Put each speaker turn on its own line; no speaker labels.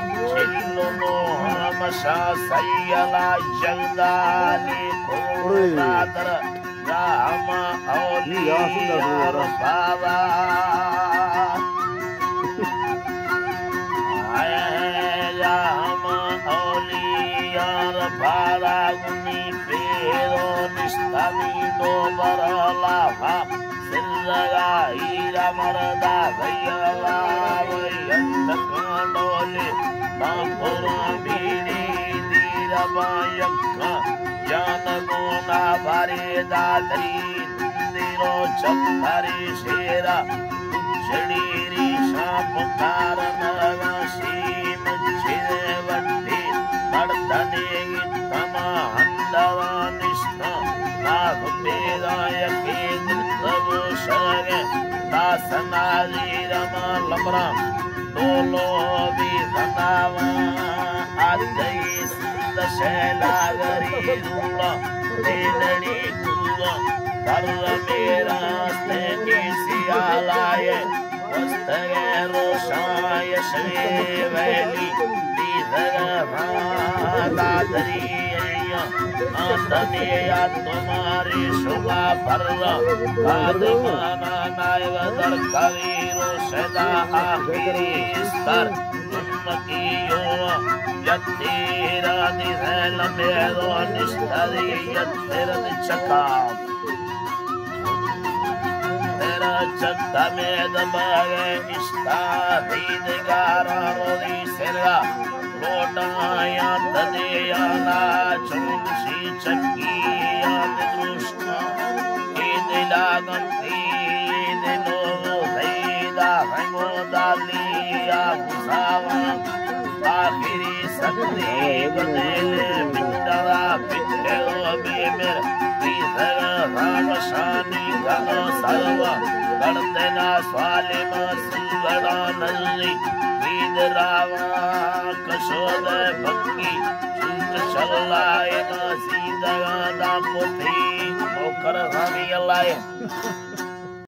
चिल्लो हमशा सैयला जंगाली कुरादर राम औलियार बाबा राम औलियार बाबा गुनी पेरो निष्ठानी दो बरलावा सिरगा हीरा मरदा गयला वयंत कांडोले मापुरा बीड़ी दीरा बायक्का जान गुना बारे दादरी दिरो चप्परी शेरा जड़ीरी शाप कारण सीम छिरे वड्डी नर्दने तमा हंदवा निष्ठा नाग पेदाय के दिलतब शरग दासनाली रमा लमरा दोलो भी धनावा आजई सिंध शैलागरी रूला देनड़ी कुवा कर्म मेरा स्नेही सियालाय वस्तगे रोषाय श्री वैली दादरी आंदनिया तुम्हारी शुभा भरला आदमाना नायवदर कवीरो सदा आखिरी स्तर तुमकियो यत्तीरा दिहल मेरो निष्ठरी यत्तिरद चका चक्का में दबाए निष्ठा दीदगारा रोदी सिरा लोटाया ददिया ना चुंसी चक्किया दुष्टा ये दिलागंती दिलो हैदा रंगो दालिया गुसावा आखिरी सत्ते बदले बिटरा बिटलो बेमेर रामशानी गनो सर्वा गणतना स्वालिम सुवड़ा नल्ली वीद रावा कशोद भक्ति सुत चलाए ना सीधा दापोती मोकर हमी अल्लाह